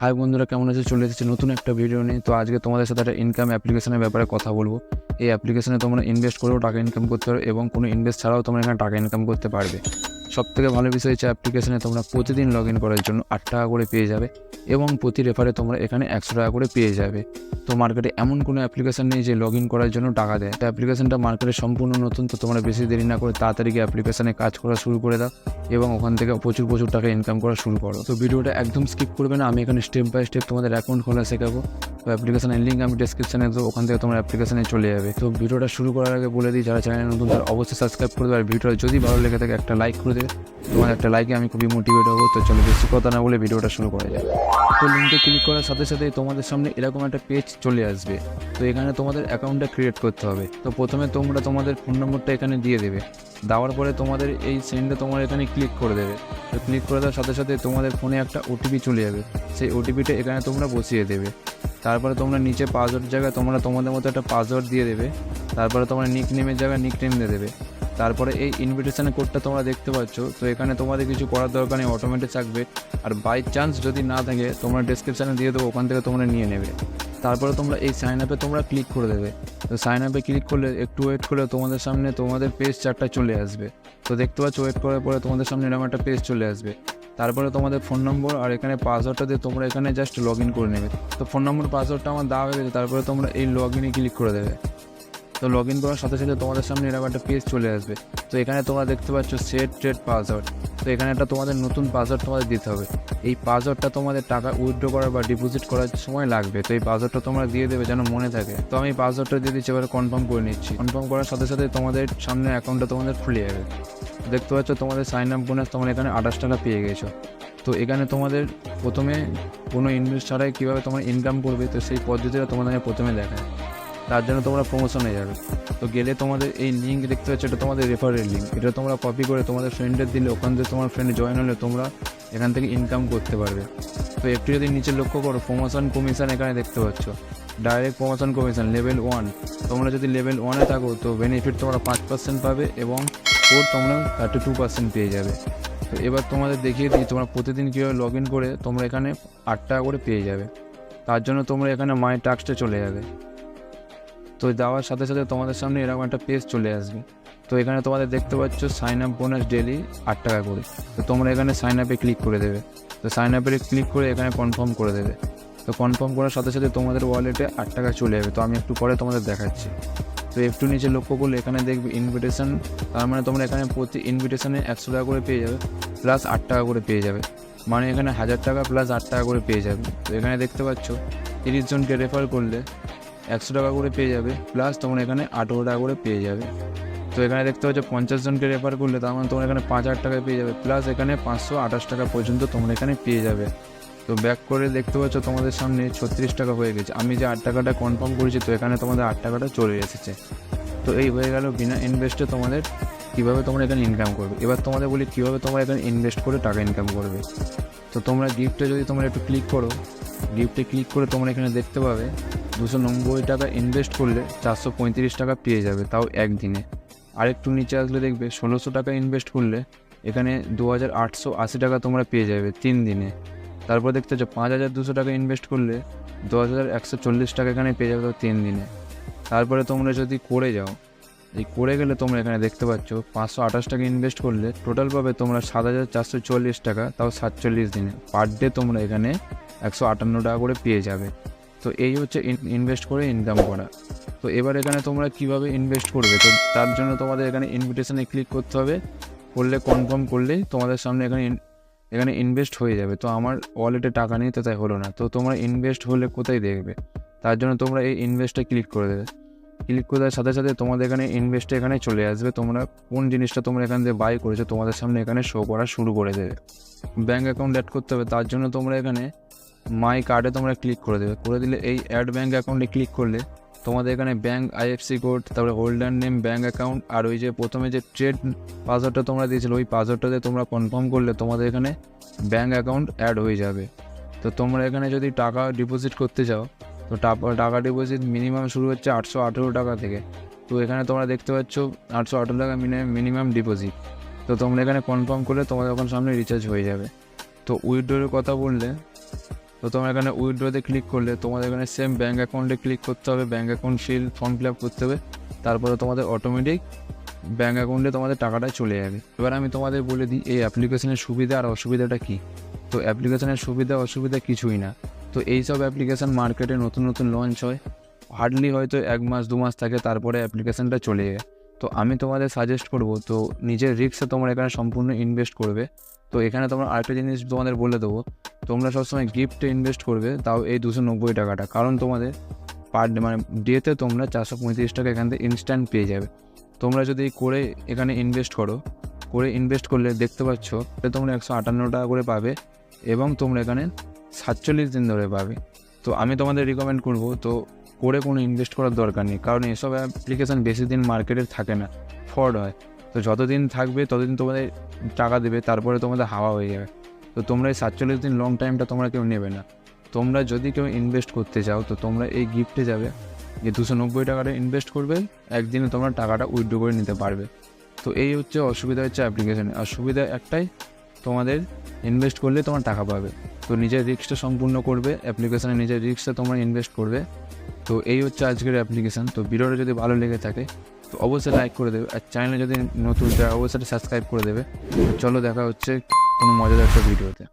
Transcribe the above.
High বন্ধুরা, কেমন আছে? চলে এসেছি নতুন একটা ভিডিও নিয়ে। তো আজকে তোমাদের সাথে একটা ইনকাম অ্যাপ্লিকেশনের ব্যাপারে কথা বলবো। এই অ্যাপ্লিকেশনে তোমরা ইনভেস্ট করেও টাকা ইনকাম করতে পারবে এবং কোনো ইনভেস্ট ছাড়াও তোমরা এখানে টাকা ইনকাম করতে পারবে। সবথেকে ভালো বিষয় হচ্ছে অ্যাপ্লিকেশনে তোমরা প্রতিদিন লগ ইন করার জন্য 8 টাকা করে পেয়ে যাবে এবং প্রতি রেফারে তোমরা এখানে 100 টাকা করে পেয়ে যাবে। তো মার্কেটে এমন কোনো অ্যাপ্লিকেশন নেই যে লগ ইন করার জন্য টাকা দেয়। তো অ্যাপ্লিকেশনটা মার্কেটে সম্পূর্ণ নতুন, তো তোমরা বেশি দেরি না করে তাড়াতাড়ি গিয়ে অ্যাপ্লিকেশনে কাজ করা শুরু করে দাও এবং ওখান থেকে প্রচুর টাকা ইনকাম করা শুরু করো। তো ভিডিওটা একদম স্কিপ করবে না, আমি এখানে স্টেপ বাই স্টেপ তোমাদের অ্যাকাউন্ট খোলা শেখাবো। তো অ্যাপ্লিকেশনের লিঙ্ক আমি ডেসক্রিপশনে দেবো, ওখান থেকে তোমরা অ্যাপ্লিকেশনে চলে যাবে। তো ভিডিওটা শুরু করার আগে বলে দিই, যারা চ্যানেলে নতুন তারা অবশ্যই সাবস্ক্রাইব করে দেবে, আর ভিডিওটা যদি ভালো লেগে থাকে একটা লাইক করে দেবে। তোমার একটা লাইকে আমি খুবই মোটিভেট হবো। তো চলো বেশি কথা না বলে ভিডিওটা শুরু করা যায়। তো লিঙ্কে ক্লিক করার সাথে সাথে তোমাদের সামনে এরকম একটা পেজ চলে আসবে। তো এখানে তোমাদের অ্যাকাউন্টটা ক্রিয়েট করতে হবে। তো প্রথমে তোমরা তোমাদের ফোন নম্বরটা এখানে দিয়ে দেবে। দেওয়ার পরে তোমাদের এই সেন্ডে তোমরা এখানে ক্লিক করে দেবে। তো ক্লিক করে দেওয়ার সাথে সাথে তোমাদের ফোনে একটা ওটিপি চলে যাবে। সেই ওটিপিটা এখানে তোমরা বসিয়ে দেবে। তারপরে তোমরা নিচে পাসওয়ার্ড জায়গায় তোমরা তোমাদের মতো একটা পাসওয়ার্ড দিয়ে দেবে। তারপরে তোমরা নিক নেমের জায়গায় নিক নেম দিয়ে দেবে। তারপরে এই ইনভিটেশনের কোডটা তোমরা দেখতে পাচ্ছ। তো এখানে তোমাদের কিছু করার দরকার নেই, অটোমেটিক থাকবে। আর বাই চান্স যদি না থাকে তোমরা ডেসক্রিপশানে দিয়ে দেবো, ওখান থেকে তোমরা নিয়ে নেবে। তারপরে তোমরা এই সাইন আপে তোমরা ক্লিক করে দেবে। তো সাইন আপে ক্লিক করলে একটু ওয়েট করলে তোমাদের সামনে তোমাদের পেজ চারটা চলে আসবে। তো দেখতে পাচ্ছ, ওয়েট করার পরে তোমাদের সামনে এরকম একটা পেজ চলে আসবে। তারপরে তোমাদের ফোন নম্বর আর এখানে পাসওয়ার্ডটা দিয়ে তোমরা এখানে জাস্ট লগ ইন করে নেবে। তো ফোন নম্বর পাসওয়ার্ডটা আমার দেওয়া হয়ে গেছে। তারপরে তোমরা এই লগ ইনে ক্লিক করে দেবে। তো লগ ইন করার সাথে সাথে তোমাদের সামনে এরকম একটা পেজ চলে আসবে। তো এখানে তোমরা দেখতে পাচ্ছ সেট ট্রেড পাসওয়ার্ড। তো এখানে একটা তোমাদের নতুন পাসওয়ার্ড তোমাদের দিতে হবে। এই পাসওয়ার্ডটা তোমাদের টাকা উইথড্র করার বা ডিপোজিট করার সময় লাগবে। তো এই পাসওয়ার্ডটা তোমরা দিয়ে দেবে যেন মনে থাকে। তো আমি পাসওয়ার্ডটা দিয়ে দিচ্ছি, এবারে কনফার্ম করে নিচ্ছি। কনফার্ম করার সাথে সাথে তোমাদের সামনে অ্যাকাউন্টটা তোমাদের খুলে যাবে। দেখতে পাচ্ছ তোমাদের সাইন আপ বোনাস তোমরা এখানে 28 টাকা পেয়ে গেছো। তো এখানে তোমাদের প্রথমে কোনো ইনভেস্ট ছাড়াই কীভাবে তোমরা ইনকাম করবে, তো সেই পদ্ধতিটা তোমাদের প্রথমে দেখায়। তার জন্য তোমরা প্রমোশনে যাবে। তো গেলে তোমাদের এই লিঙ্ক দেখতে পাচ্ছ, এটা তোমাদের রেফারেল লিঙ্ক। এটা তোমরা কপি করে তোমাদের ফ্রেন্ডের দিলে, ওখান থেকে তোমার ফ্রেন্ড জয়েন হলে তোমরা এখান থেকে ইনকাম করতে পারবে। তো একটু যদি নিচে লক্ষ্য করো, প্রমোশন কমিশন এখানে দেখতে পাচ্ছ, ডাইরেক্ট প্রমোশন কমিশন লেভেল 1। তোমরা যদি লেভেল 1-এ থাকো তো বেনিফিট তোমরা 5% পাবে এবং কোড তোমরা 32% পেয়ে যাবে। তো এবার তোমাদের দেখিয়ে দিই তোমরা প্রতিদিন কীভাবে লগ ইন করে তোমরা এখানে 8 টাকা করে পেয়ে যাবে। তার জন্য তোমরা এখানে মাই টাস্কে চলে যাবে। তো যাওয়ার সাথে সাথে তোমাদের সামনে এরকম একটা পেজ চলে আসবে। তো এখানে তোমাদের দেখতে পাচ্ছ সাইন আপ বোনাস ডেলি 8 টাকা করে। তো তোমরা এখানে সাইন আপে ক্লিক করে দেবে। তো সাইন আপে ক্লিক করে এখানে কনফার্ম করে দেবে। তো কনফার্ম করার সাথে সাথে তোমাদের ওয়ালেটে 8 টাকা চলে যাবে। তো আমি একটু পরে তোমাদের দেখাচ্ছি। তো একটু নিচে লক্ষ্য করলে এখানে দেখবে ইনভিটেশন, তার মানে তোমরা এখানে প্রতি ইনভিটেশনে 100 টাকা করে পেয়ে যাবে প্লাস 8 টাকা করে পেয়ে যাবে। মানে এখানে 1000 টাকা প্লাস 8 টাকা করে পেয়ে যাবে। তো এখানে দেখতে পাচ্ছ 30 জনকে রেফার করলে 100 টাকা করে পেয়ে যাবে প্লাস তোমরা এখানে 18 টাকা করে পেয়ে যাবে। তো এখানে দেখতে পাচ্ছ 50 জনকে রেফার করলে তার মানে তোমরা এখানে 5000 টাকায় পেয়ে যাবে প্লাস এখানে 528 টাকা পর্যন্ত তোমরা এখানে পেয়ে যাবে। তো ব্যাক করে দেখতে পাচ্ছ তোমাদের সামনে 36 টাকা হয়ে গেছে। আমি যে 8 টাকাটা কনফার্ম করেছি, তো এখানে তোমাদের 8 টাকাটা চলে এসেছে। তো এই হয়ে গেল বিনা ইনভেস্টে তোমাদের কীভাবে তোমরা এখানে ইনকাম করবে। এবার তোমাদের বলি কীভাবে তোমরা এখানে ইনভেস্ট করে টাকা ইনকাম করবে। তো তোমরা গিফটে যদি তোমরা একটু ক্লিক করো, গিফটে ক্লিক করে তোমরা এখানে দেখতে পাবে 290 টাকা ইনভেস্ট করলে 435 টাকা পেয়ে যাবে, তাও একদিনে। আরেকটু নিচে আসলে দেখবে 1600 টাকা ইনভেস্ট করলে এখানে 2880 টাকা তোমরা পেয়ে যাবে 3 দিনে। তারপর দেখতে পাচ্ছ 5200 টাকা ইনভেস্ট করলে 10140 টাকা এখানে পেয়ে যাবে, তাও 3 দিনে। তারপরে তোমরা যদি করে যাও, এই করে গেলে তোমরা এখানে দেখতে পাচ্ছ 528 টাকা ইনভেস্ট করলে টোটাল পাবে তোমরা 7440 টাকা, তাও 47 দিনে। পার ডে তোমরা এখানে 158 টাকা করে পেয়ে যাবে। তো এই হচ্ছে ইনভেস্ট করে ইনকাম করা। তো এবার এখানে তোমরা কিভাবে ইনভেস্ট করবে, তো তার জন্য তোমাদের এখানে ইনভিটেশনে ক্লিক করতে হবে। করলে কনফার্ম করলেই তোমাদের সামনে এখানে ইনভেস্ট হয়ে যাবে। তো আমার ওয়ালেটে টাকা নেই, তো তাই হলো না। তো তোমরা ইনভেস্ট হলে কোথায় দেখবে, তার জন্য তোমরা এই ইনভেস্টে ক্লিক করে দেবে। ক্লিক করে দেওয়ার সাথে সাথে তোমাদের এখানে ইনভেস্টে এখানে চলে আসবে। তোমরা কোন জিনিসটা তোমরা এখান থেকে বাই করেছো তোমাদের সামনে এখানে শো করা শুরু করে দেবে। ব্যাঙ্ক অ্যাকাউন্ট অ্যাড করতে হবে, তার জন্য তোমরা এখানে মাই কার্ডে তোমরা ক্লিক করে দেবে। করে দিলে এই অ্যাড ব্যাঙ্ক অ্যাকাউন্টে ক্লিক করলে তোমাদের এখানে ব্যাঙ্ক আইএফসি কোড, তারপরে হোল্ডার নেম, ব্যাঙ্ক অ্যাকাউন্ট, আর ওই যে প্রথমে যে ট্রেড পাসওয়ার্ডটা তোমরা দিয়েছিল ওই পাসওয়ার্ডটা দিয়ে তোমরা কনফার্ম করলে তোমাদের এখানে ব্যাঙ্ক অ্যাকাউন্ট অ্যাড হয়ে যাবে। তো তোমরা এখানে যদি টাকা ডিপোজিট করতে চাও, তো টাকা ডিপোজিট মিনিমাম শুরু হচ্ছে 818 টাকা থেকে। তো এখানে তোমরা দেখতে পাচ্ছ 818 টাকা মিনিমাম ডিপোজিট। তো তোমরা এখানে কনফার্ম করলে তোমাদের এখন সামনে রিচার্জ হয়ে যাবে। তো উইথড্রয়ের কথা বললে তো তোমরা এখানে উইথড্রতে ক্লিক করলে তোমাদের এখানে সেম ব্যাঙ্ক অ্যাকাউন্টে ক্লিক করতে হবে, bank account form fill up করতে হবে, তারপরে তোমাদের অটোমেটিক ব্যাঙ্ক অ্যাকাউন্টে তোমাদের টাকাটা চলে যাবে। এবার আমি তোমাদের বলে দিই এই অ্যাপ্লিকেশনের সুবিধা আর অসুবিধাটা কী। তো অ্যাপ্লিকেশনের সুবিধা অসুবিধা কিছুই না। তো এইসব অ্যাপ্লিকেশান মার্কেটে নতুন নতুন লঞ্চ হয়, হার্ডলি হয়তো 1 মাস 2 মাস থাকে, তারপরে অ্যাপ্লিকেশানটা চলে যায়। তো আমি তোমাদের সাজেস্ট করব, তো নিজের রিস্কে তোমরা এখানে সম্পূর্ণ ইনভেস্ট করবে। তো এখানে তোমরা আরেকটা জিনিস তোমাদের বলে দেবো, তোমরা সবসময় গিফটে ইনভেস্ট করবে, তাও এই 290 টাকাটা, কারণ তোমাদের পার ডে মানে ডেতে তোমরা 435 টাকা এখান থেকে ইনস্ট্যান্ট পেয়ে যাবে। তোমরা যদি করে এখানে ইনভেস্ট করলে দেখতে পাচ্ছ তোমরা 158 টাকা করে পাবে এবং তোমরা এখানে 47 দিন ধরে পাবে। তো আমি তোমাদের রিকমেন্ড করব, তো করে কোনো ইনভেস্ট করার দরকার নেই, কারণ এসব অ্যাপ্লিকেশান বেশি দিন মার্কেটে থাকে না, ফ্রড হয়। তো যতদিন থাকবে ততদিন তোমাদের টাকা দেবে, তারপরে তোমাদের হাওয়া হয়ে যাবে। তো তোমরা এই 47 দিন লং টাইমটা তোমরা কেউ নেবে না। তোমরা যদি কেউ ইনভেস্ট করতে চাও তো তোমরা এই গিফটে যাবে, যে 290 টাকাটা ইনভেস্ট করবে, একদিনে তোমরা টাকাটা উইথড্র করে নিতে পারবে। তো এই হচ্ছে অসুবিধা হচ্ছে অ্যাপ্লিকেশানে, আর সুবিধা একটাই, তোমাদের ইনভেস্ট করলে তোমার টাকা পাবে। তো নিজের রিস্কটা সম্পূর্ণ করবে, অ্যাপ্লিকেশানে নিজের রিস্কটা তোমরা ইনভেস্ট করবে। তো এই হচ্ছে আজকের অ্যাপ্লিকেশান। তো ভিডিওটা যদি ভালো লেগে থাকে তো অবশ্যই লাইক করে দেবে, আর চ্যানেলে যদি নতুন অবশ্যই সাবস্ক্রাইব করে দেবে। চলো দেখা হচ্ছে কোনো মজাদার একটা ভিডিওতে।